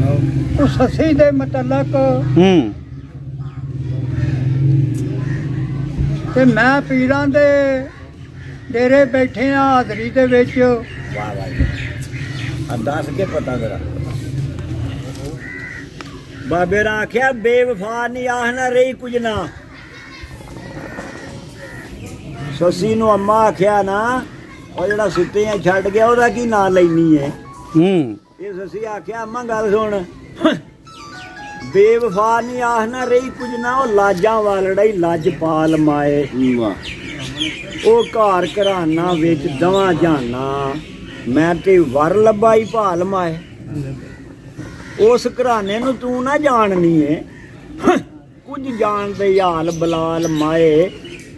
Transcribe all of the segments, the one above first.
ਉਹ ਸੱਸੀ ਦੇ ਮੁਤਲਕ ਤੇ ਮੈਂ ਪੀਰਾਂ ਦੇ ਡੇਰੇ ਬੈਠੇ ਆ ਹਾਜ਼ਰੀ ਦੇ ਵਿੱਚ। ਵਾਹ ਵਾਹ ਦੱਸ ਕੇ ਪਤਾ ਜਰਾ। ਬਾਬੇ ਰਾ ਆਖਿਆ ਬੇਵਫਾ ਨਹੀਂ ਆਖਣਾ ਰਹੀ ਕੁਝ ਨਾ। ਸੱਸੀ ਨੂੰ ਅੰਮਾ ਆਖਿਆ ਨਾ ਉਹ ਜਿਹੜਾ ਸੁੱਤਿਆਂ ਛੱਡ ਗਿਆ ਉਹਦਾ ਕੀ ਨਾਂ ਲੈਣੀ ਹੈ। ਇਹ ਸੱਸੀ ਆਖਿਆ ਅੰਮਾ ਗੱਲ ਸੁਣ, ਬੇਵਫਾ ਨਹੀਂ ਆਖਣਾ ਰਹੀ ਕੁਝ ਨਾ। ਉਹ ਲਾਜਾਂ ਵਾਲੜਾ ਹੀ ਲੱਜਪਾਲ ਮਾਏ। ਉਹ ਘਰ ਘਰਾਨਾ ਵਿੱਚ ਦਵਾਂ ਜਾਨਾ ਮੈਂ ਤੇ ਵਰ ਲੱਭਾਈ ਭਾਲ ਮਾਏ। ਉਸ ਘਰਾਨੇ ਨੂੰ ਤੂੰ ਨਾ ਜਾਣਨੀ ਏ, ਕੁਝ ਜਾਣਦੇ ਹਾਲ ਬਲਾਲ ਮਾਏ।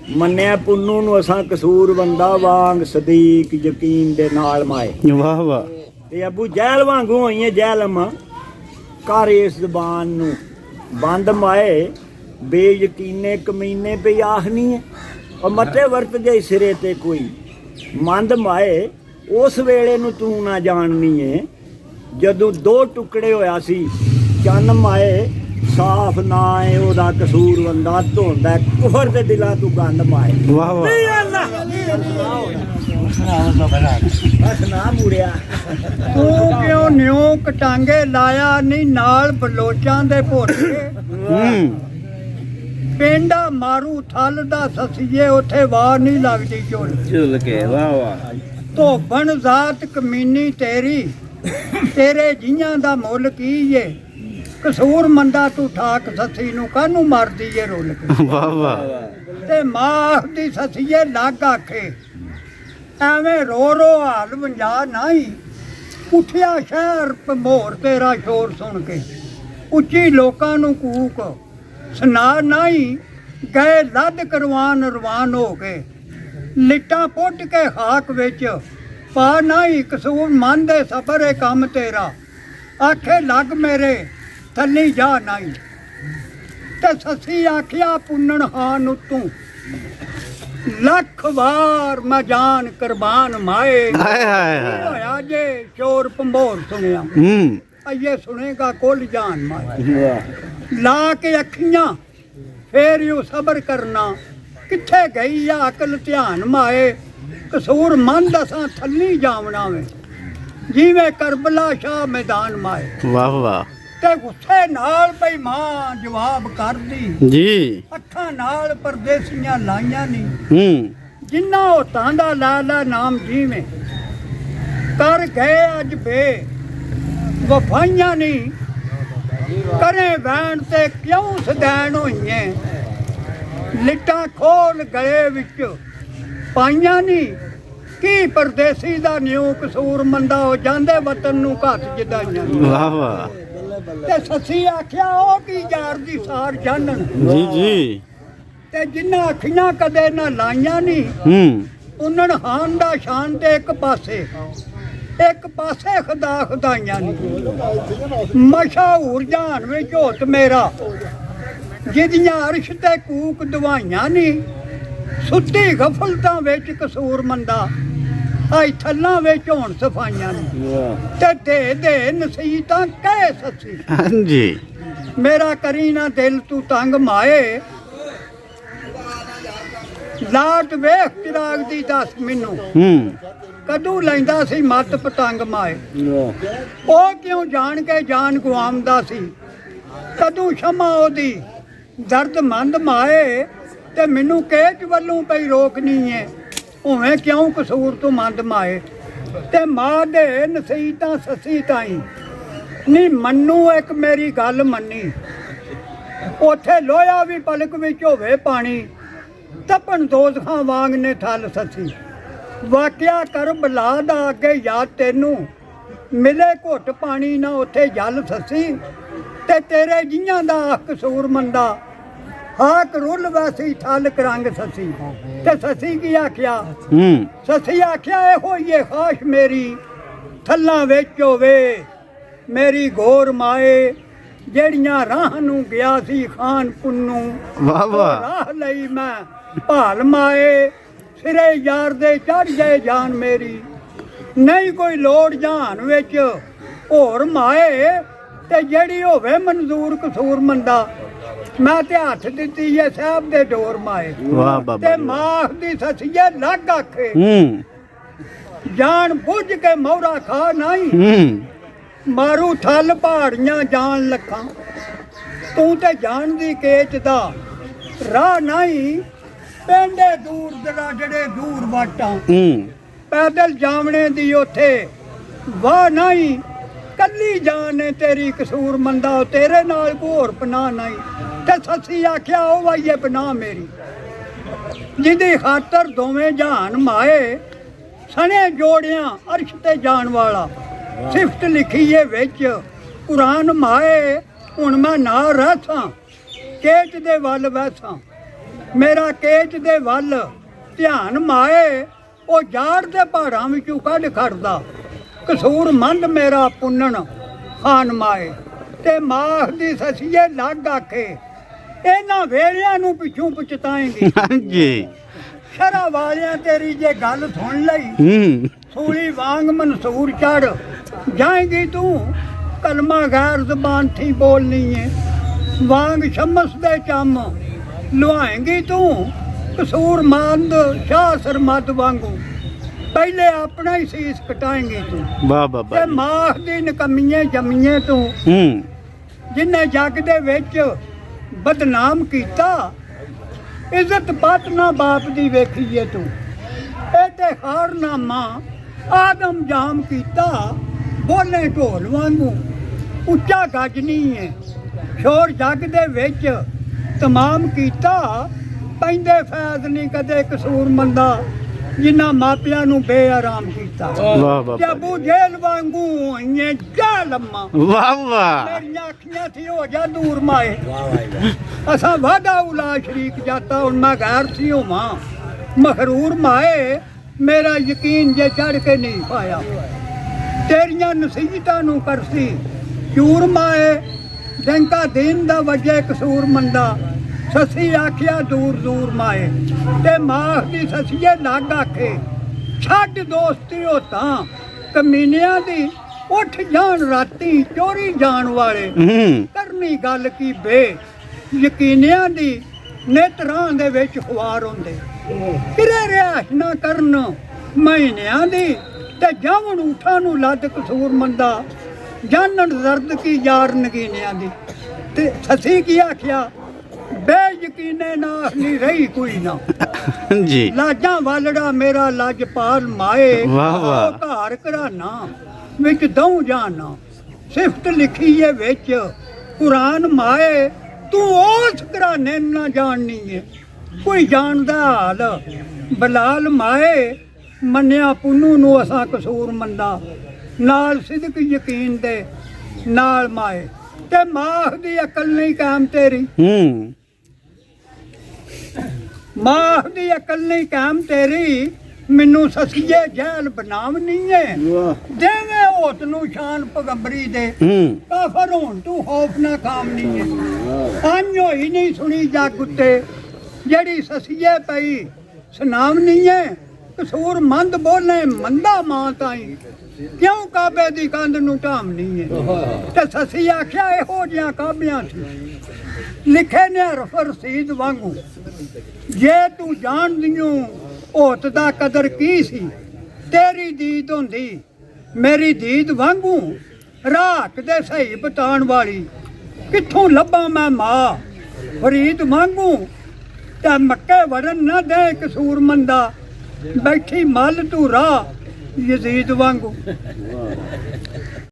ਮੰਨਿਆ ਪੁੰਨੂ ਨੂੰ ਅਸਾਂ ਕਸੂਰ ਬੰਦਾ ਵਾਂਗ ਸਦੀਕ ਯਕੀਨ ਦੇ ਨਾਲ ਮਾਏ। ਵਾਹ ਵਾਹ। ਤੇ ਅਬੂ ਜਹਿਲ ਵਾਂਗੂ ਹੋਈਏ ਜਹਿਲਮ ਕਰ ਇਸ ਜ਼ਬਾਨ ਨੂੰ ਬੰਦ ਮਾਏ। ਬੇਯਕੀਨੇ ਕਮੀਨੇ ਪਈ ਆਖਨੀ ਹੈ ਉਹ ਮੱਤੇ ਵਰਤ ਗਈ ਸਿਰੇ ਤੇ ਕੋਈ ਮੰਦ ਮਾਏ। ਉਸ ਵੇਲੇ ਨੂੰ ਤੂੰ ਨਾ ਜਾਣਨੀ ਏ ਜਦੋਂ ਦੋ ਟੁਕੜੇ ਹੋਇਆ ਸੀ ਚੰਨ ਮਾਏ। ਸਾਫ ਨਾ ਏ ਉਹਦਾ ਕਸੂਰ ਬੰਦਾ ਧੋਂਦਾ ਕੁਫਰ ਦੇ ਦਿਲਾਂ ਤੂੰ ਗੰਦ ਮਾਏ। ਵਾਹ ਵਾਹ। ਬਸ ਨਾ ਮੁੜਿਆ। ਤੂੰ ਕਿਉਂ ਨਿਉ ਕਟਾਂਗੇ ਲਾਇਆ ਨਹੀਂ ਨਾਲ ਬਲੋਚਾਂ ਦੇ ਭੋਟੇ। ਪਿੰਡਾ ਮਾਰੂ ਥਲ ਦਾ ਸਸੀਏ ਉੱਥੇ ਵਾਰ ਨਹੀਂ ਲੱਗਦੀ ਝੁੱਲ ਕੇ। ਵਾਹ ਵਾਹ। ਧੋਬਣ ਜ਼ਾਤ ਕਮੀਨੀ ਤੇਰੀ ਤੇਰੇ ਜੀਆਂ ਦਾ ਮੁੱਲ ਕੀ ਏ। ਕਸੂਰ ਮੰਦਾ ਤੂੰ ਠਾਕ ਸੱਸੀ ਨੂੰ ਕਾਹਨੂੰ ਮਾਰਦੀ ਏ ਰੁੱਲ ਕੇ। ਵਾਹ ਵਾਹ। ਤੇ ਮਾਂ ਦੀ ਸੱਸੀਏ ਲੱਗ ਆਖੇ ਐਵੇਂ ਰੋ ਰੋ ਹਾਲ ਵੰਜਾ ਨਹੀਂ। ਉੱਠਿਆ ਸ਼ਹਿਰ ਭੰਬੋਰ ਤੇਰਾ ਸ਼ੋਰ ਸੁਣ ਕੇ ਉੱਚੀ ਲੋਕਾਂ ਨੂੰ ਕੂਕ ਸੁਣਾ ਨਹੀਂ। ਗਏ ਲੱਦ ਕਰਵਾਨ ਰਵਾਨ ਹੋ ਕੇ ਲਿੱਟਾਂ ਪੁੱਟ ਕੇ ਖਾਕ ਵਿੱਚ ਪਾ ਨਹੀਂ। ਕਸੂਰ ਮੰਨਦੇ ਸਬਰ ਏ ਕੰਮ ਤੇਰਾ ਆਖੇ ਲੱਗ ਮੇਰੇ ਥੱਲੀ ਜਾ ਨਹੀਂ। ਤੇ ਸੱਸੀ ਆਖਿਆ ਪੁੰਨਣ ਹਾਨ ਉਤੋਂ ਲੱਖ ਵਾਰ ਮੈਂ ਜਾਨ ਕੁਰਬਾਨ ਮਾਏ। ਹਾਏ ਹਾਏ ਹਾਏ। ਹੋਇਆ ਜੇ ਚੋਰ ਭੰਬੋਰ ਸੁਣਿਆ ਅਈਏ ਸੁਣੇਗਾ ਕੁੱਲ ਜਾਨ ਮਾਏ। ਲਾ ਕੇ ਅੱਖੀਆਂ ਫੇਰ ਯੂ ਸਬਰ ਕਰਨਾ ਕਿੱਥੇ ਗਈ ਆ ਅਕਲ ਧਿਆਨ ਮਾਏ। ਕਸੂਰ ਮੰਨ ਦਸਾਂ ਥੱਲੀ ਜਾਵਣਾ ਵੇ ਜਿਵੇਂ ਕਰਬਲਾ ਸ਼ਾਹ ਮੈਦਾਨ ਮਾਏ। ਵਾਹ ਵਾਹ। ਤੇ ਗੁੱਸੇ ਨਾਲ ਬਈ ਮਾਂ ਜਵਾਬ ਕਰਦੀ ਜੀ। ਅੱਖਾਂ ਨਾਲ ਪਰਦੇਸੀਆਂ ਲਾਈਆਂ ਨਹੀਂ। ਜਿੰਨਾ ਉਹ ਤਾਂਦਾ ਲਾਲਾ ਨਾਮ ਜੀਵੇਂ ਕਰ ਗਏ ਅੱਜ ਬੇ ਵਫਾਈਆਂ ਨਹੀਂ। ਕਰੇ ਵੈਣ ਤੇ ਕਿਉਂ ਸਦੈਣ ਹੋਈਏ ਲਿੱਟਾਂ ਖੋਲ ਗਲੇ ਵਿੱਚ ਪਾਈਆਂ ਨਹੀਂ। ਕੀ ਪਰਦੇਸੀ ਦਾ ਨਿਉ ਕਸੂਰ ਮੰਦਾ ਹੋ ਜਾਂਦੇ ਵਤਨ ਨੂੰ ਘੱਟ ਜਦਾਈਆਂ। ਵਾਹ ਵਾਹ। ਤੇ ਸੱਸੀ ਆਖਿਆ ਉਹ ਕੀ ਯਾਰ ਦੀ ਸਾਰ ਜਾਣਨ। ਜੀ ਜੀ। ਤੇ ਜਿੰਨਾ ਅੱਖੀਆਂ ਕਦੇ ਨਾ ਲਾਈਆਂ ਨਹੀਂ ਉਹਨਾਂ ਹਾਨ ਦਾ ਸ਼ਾਨ ਤੇ ਇੱਕ ਪਾਸੇ ਖੁਦਾ ਖੁਦਾਈਆਂ ਨਹੀਂ। ਮਸ਼ਹੂਰ ਜਾਨ ਵਿੱਚ ਹੋਤ ਮੇਰਾ ਜਿਹਦੀਆਂ ਅਰਸ਼ ਤੇ ਕੂਕ ਦਵਾਈਆਂ ਨਹੀਂ। ਸੁੱਤੀ ਗਫਲਤਾਂ ਵਿੱਚ ਕਸੂਰ ਮੰਦਾ ਆਈ ਥੱਲਾਂ ਵਿੱਚ ਹੋਣ ਸਫਾਈਆਂ ਨੇ। ਤੇ ਦੇ ਨਸੀਹਤਾਂ ਕਹਿ ਸੱਸੀ ਹਾਂਜੀ। ਮੇਰਾ ਕਰੀ ਨਾ ਦਿਲ ਤੂੰ ਤੰਗ ਮਾਏ। ਲਾਟ ਵੇਖ ਚਿਰਾਗ ਦੀ ਦੱਸ ਮੈਨੂੰ ਕਦੋਂ ਲੈਂਦਾ ਸੀ ਮੱਤ ਪਤੰਗ ਮਾਏ। ਉਹ ਕਿਉਂ ਜਾਣ ਕੇ ਜਾਨ ਗਵਾਉਂਦਾ ਸੀ ਕਦੋਂ ਸ਼ਮਾ ਉਹਦੀ ਦਰਦਮੰਦ ਮਾਏ। ਤੇ ਮੈਨੂੰ ਕਿਹ ਵੱਲੋਂ ਪਈ ਰੋਕਣੀ ਏ ਉਵੇਂ ਕਿਉਂ ਕਸੂਰ ਤੋਂ ਮੰਦ ਮਾਏ। ਤੇ ਮਾਂ ਦੇ ਨਸੀਹਤਾਂ ਸੱਸੀ ਤਾਈ ਨਹੀਂ ਮੰਨੂ ਇੱਕ ਮੇਰੀ ਗੱਲ ਮੰਨੀ। ਉੱਥੇ ਲੋਹਾ ਵੀ ਪਲਕ ਵਿੱਚ ਹੋਵੇ ਪਾਣੀ ਤਪਣ ਦੋਜ਼ਖਾਂ ਵਾਂਗ ਨੇ ਥਲ ਸੱਸੀ। ਵਾਕਿਆ ਕਰ ਬਲਾ ਦਾ ਅੱਗੇ ਯਾਦ ਤੈਨੂੰ ਮਿਲੇ ਘੁੱਟ ਪਾਣੀ ਨਾ ਉੱਥੇ ਜਲ ਸੱਸੀ। ਤੇ ਤੇਰੇ ਜੀਆਂ ਦਾ ਕਸੂਰ ਮੰਦਾ ਹਾਕ ਰੁੱਲ ਵਾਸੀ ਥਲ ਕਰੰਗ ਸੱਸੀ। ਤੇ ਸੱਸੀ ਕੀ ਆਖਿਆ ਸੱਸੀ ਆਖਿਆ ਇਹੋ ਹੀ ਏ ਖਾਸ਼ ਮੇਰੀ ਥੱਲਾਂ ਵਿੱਚ ਹੋਵੇ ਮੇਰੀ ਗੋਰ ਮਾਏ। ਜਿਹੜੀਆਂ ਰਾਹ ਨੂੰ ਗਿਆ ਸੀ ਖਾਨ ਪੁੰਨੂ ਵਾਹ ਵਾਹ। ਰਾਹ ਲਈ ਮੈਂ ਭਾਲ ਮਾਏ। ਸਿਰੇ ਯਾਰ ਦੇ ਚੜ ਜਾਏ ਜਾਨ ਮੇਰੀ ਨਹੀਂ ਕੋਈ ਲੋੜ ਜਾਨ ਵਿੱਚ ਹੋਰ ਮਾਏ। ਤੇ ਜਿਹੜੀ ਹੋਵੇ ਮਨਜ਼ੂਰ ਕਸੂਰ ਮੰਦਾ ਮੈਂ ਤੇ ਹੱਥ ਦਿੱਤੀ ਏ ਸਾਹਿਬ ਦੇ ਡੋਰ ਮਾਏ ਵਾਹ ਬਾਬਾ ਤੇ ਜੀ। ਮਾਂ ਦੀ ਸੱਸੀਏ ਲੱਗ ਆਖੇ ਜਾਣ ਬੁੱਝ ਕੇ ਮੌਰਾ ਖਾ ਨਹੀਂ ਮਾਰੂ ਥਲ ਪਹਾੜੀਆਂ ਜਾਣ ਲੱਖਾਂ ਤੂੰ ਤੇ ਜਾਣਦੀ ਕੇਚ ਦਾ ਰਾਹ ਨਹੀਂ ਪਿੰਡੇ ਦੂਰ ਦਰਾਡੇ ਦੂਰ ਵਾਟਾਂ ਪੈਦਲ ਜਾਵਣੇ ਦੀ ਉੱਥੇ ਵਾਹ ਨਹੀਂ ਕੱਲੀ ਜਾਨ ਨੇ ਤੇਰੀ ਕਸੂਰ ਮੰਦਾ ਤੇਰੇ ਨਾਲ ਘੋਰ ਪਨਾਹ ਨਹੀਂ ਤੇ ਸੱਸੀ ਆਖਿਆ ਉਹ ਵਾਈਏ ਪਨਾਹ ਮੇਰੀ ਜਿਹਦੀ ਖਾਤਰ ਦੋਵੇਂ ਜਹਾਨ ਮਾਏ ਸਣੇ ਜੋੜਿਆਂ ਅਰਸ਼ ਤੇ ਜਾਣ ਵਾਲਾ ਸਿਫਤ ਲਿਖੀ ਏ ਵਿੱਚ ਕੁਰਾਨ ਮਾਏ ਹੁਣ ਮੈਂ ਨਾ ਰਹਿਸਾਂ ਕੇਚ ਦੇ ਵੱਲ ਵੈਸਾਂ ਮੇਰਾ ਕੇਚ ਦੇ ਵੱਲ ਧਿਆਨ ਮਾਏ ਉਹ ਜਾੜ ਦੇ ਪਹਾੜਾਂ ਵਿੱਚੋਂ ਕੱਢ ਖੜਦਾ ਕਸੂਰ ਮੰਦ ਮੇਰਾ ਪੁੰਨਣ ਖਾਨ ਮਾਏ ਤੇ ਮਾਖ ਦੀ ਸਸੀਏ ਲੱਗ ਆਖੇ ਇਹਨਾਂ ਵੇਲਿਆਂ ਨੂੰ ਪਿੱਛੋਂ ਪਛਤਾਏਂਗੀ ਹਾਂਜੀ ਸ਼ਰਾ ਵਾਲਿਆਂ ਤੇਰੀ ਜੇ ਗੱਲ ਸੁਣ ਲਈ ਸੂਲੀ ਵਾਂਗ ਮਨਸੂਰ ਚੜ ਜਾਏਂਗੀ ਤੂੰ ਕਲਮਾ ਗੈਰ ਜ਼ਬਾਨ ਥੀ ਬੋਲਨੀ ਏ ਵਾਂਗ ਸ਼ਮਸ ਦੇ ਚੰਮ ਲੁਹਾਏਂਗੀ ਤੂੰ ਕਸੂਰ ਮੰਦ ਸ਼ਾਹ ਸਰਮਦ ਵਾਂਗੂ ਪਹਿਲੇ ਆਪਣਾ ਹੀ ਸੀਸ ਕਟਾਏਂਗੀ ਤੂੰ ਵਾਹ ਤੇ ਬਾਬਾ ਜੀ। ਮਾਖ ਦੀ ਨਕਮੀਆਂ ਜਮੀਆਂ ਤੂੰ ਜਿਨੇ ਜੱਗ ਦੇ ਵਿੱਚ ਬਦਨਾਮ ਕੀਤਾ ਇੱਜ਼ਤ ਬਾਤ ਨਾ ਬਾਪ ਦੀ ਵੇਖੀਏ ਤੂੰ ਇਹ ਤੇ ਹਾਰਨਾਮਾ ਆਦਮ ਜਾਮ ਕੀਤਾ ਬੋਲੇ ਢੋਲ ਵਾਂਗੂ ਉੱਚਾ ਗੱਜਨੀ ਹੈ ਸ਼ੋਰ ਜੱਗ ਦੇ ਵਿੱਚ ਤਮਾਮ ਕੀਤਾ ਪੈਂਦੇ ਫੈਜ਼ ਨਹੀਂ ਕਦੇ ਕਸੂਰ ਮੰਦਾ ਜਿਨ੍ਹਾਂ ਮਾਪਿਆਂ ਨੂੰ ਬੇਆਰਾਮ ਕੀਤਾ ਵਾਹ ਬਾਬਾ ਤੇ ਅਬੂ ਜੇਲ ਵਾਂਗੂ ਹੋਈਏ ਜਾ ਲੰਮਾ ਵਾਹ ਵਾਹ ਮੇਰੀਆਂ ਅੱਖੀਆਂ ਥੀ ਹੋ ਜਾ ਦੂਰ ਮਾਏ ਅਸਾਂ ਵਾਦਾ ਉਲਾ ਸ਼ਰੀਕ ਜਾਤਾ ਹੁਣ ਮੈਂ ਗੈਰ ਸੀ ਹੋਵਾਂ ਮਖਰੂਰ ਮਾਏ ਮੇਰਾ ਯਕੀਨ ਜੇ ਚੜ ਕੇ ਨਹੀਂ ਪਾਇਆ ਤੇਰੀਆਂ ਨਸੀਹਤਾਂ ਨੂੰ ਕਰਸੀ ਚੂਰ ਮਾਏ ਡੰਕਾ ਦੀਨ ਦਾ ਵਜੇ ਕਸੂਰ ਮੰਦਾ ਸੱਸੀ ਆਖਿਆ ਦੂਰ ਦੂਰ ਮਾਏ ਤੇ ਮਾਖ ਦੀ ਸੱਸੀਏ ਲੱਗ ਆਖੇ ਛੱਡ ਦੋਸਤੀ ਹੋ ਤਾਂ ਕਮੀਨਿਆਂ ਦੀ ਉੱਠ ਜਾਣ ਰਾਤੀ ਚੋਰੀ ਜਾਣ ਵਾਲੇ ਕਰਨੀ ਗੱਲ ਕੀ ਬੇ ਯਕੀਨਿਆਂ ਦੀ ਨੇਤਰਾਂ ਦੇ ਵਿੱਚ ਖੁਆਰ ਹੁੰਦੇ ਕਿਰੇ ਰਿਆਸ਼ ਨਾ ਕਰਨ ਮਹੀਨਿਆਂ ਦੀ ਤੇ ਜਾਵਣ ਉਠਾਂ ਨੂੰ ਲੱਦ ਕਸੂਰ ਮੰਦਾ ਜਾਣਨ ਦਰਦ ਕੀ ਯਾਰ ਨਗੀਨਿਆਂ ਦੀ ਤੇ ਸੱਸੀ ਕੀ ਆਖਿਆ ਬੇ ਯਕੀਨੇ ਨਾਖ ਨਹੀਂ ਰਹੀ ਕੋਈ ਨਾ ਜੀ ਲਾਜਾਂ ਵਾਲੜਾ ਮੇਰਾ ਲਜਪਾਲ ਮਾਏ ਵਾਹ ਵਾਹ। ਉਹ ਘਰ ਘਰਾਨਾ ਵਿੱਚ ਦਊ ਜਾਣਾ ਸਿਫਤ ਲਿਖੀ ਏ ਵਿੱਚ ਕੁਰਾਨ ਮਾਏ ਤੂੰ ਉਸ ਘਰਾਨੇ ਨੂੰ ਨਾ ਜਾਣਨੀ ਏ ਕੋਈ ਜਾਣਦਾ ਹਾਲ ਬਲਾਲ ਮਾਏ ਮੰਨਿਆ ਪੁੰਨੂ ਨੂੰ ਅਸਾਂ ਕਸੂਰ ਮੰਦਾ ਨਾਲ ਸਿਦਕ ਯਕੀਨ ਦੇ ਨਾਲ ਮਾਏ ਤੇ ਮਾਖ ਦੀ ਅਕਲ ਨਹੀਂ ਕਾਇਮ ਤੇਰੀ ਮਾਖ ਦੀ ਅਕਲ ਨਹੀਂ ਕਾਇਮ ਤੇਰੀ ਮੈਨੂੰ ਸਸੀਏ ਜਹਿਲ ਬਣਾਵਨੀ ਏ ਜਿਵੇਂ ਹੋਤ ਨੂੰ ਸ਼ਾਨ ਪਗੰਬਰੀ ਦੇ ਕਾਫਰ ਹੋਣ ਤੂੰ ਖੌਫ ਨਾ ਕਾਮਨੀ ਏ ਅੰਨ ਹੋਈ ਨਹੀਂ ਸੁਣੀ ਜੱਗ ਉੱਤੇ ਜਿਹੜੀ ਸਸੀਏ ਪਈ ਸੁਨਾਵਨੀ ਏ ਕਸੂਰ ਮੰਦ ਬੋਲੇ ਮੰਦਾ ਮਾਂ ਤਾਈ ਕਿਉਂ ਕਾਬੇ ਦੀ ਕੰਧ ਨੂੰ ਢਾਮਨੀ ਏ ਤੇ ਸਸੀ ਆਖਿਆ ਇਹੋ ਜਿਹਾ ਕਾਬਿਆਂ ਸੀ ਲਿਖੇ ਨੇ ਹਰਫ ਰਸੀਦ ਵਾਂਗੂ ਜੇ ਤੂੰ ਜਾਣਦੀਓ ਹੋਤ ਦਾ ਕਦਰ ਕੀ ਸੀ ਤੇਰੀ ਦੀਦ ਹੁੰਦੀ ਮੇਰੀ ਦੀਦ ਵਾਂਗੂ ਰਾਖ ਦੇ ਸਹੀ ਬਤਾਉਣ ਵਾਲੀ ਕਿੱਥੋਂ ਲੱਭਾਂ ਮੈਂ ਮਾਂ ਫਰੀਦ ਵਾਂਗੂ ਤੇ ਮੱਕੇ ਵਰਨ ਨਾ ਦੇ ਕਸੂਰ ਮੰਦਾ ਬੈਠੀ ਮੱਲ ਤੂੰ ਰਾਹ ਯਜ਼ੀਦ ਵਾਂਗੂ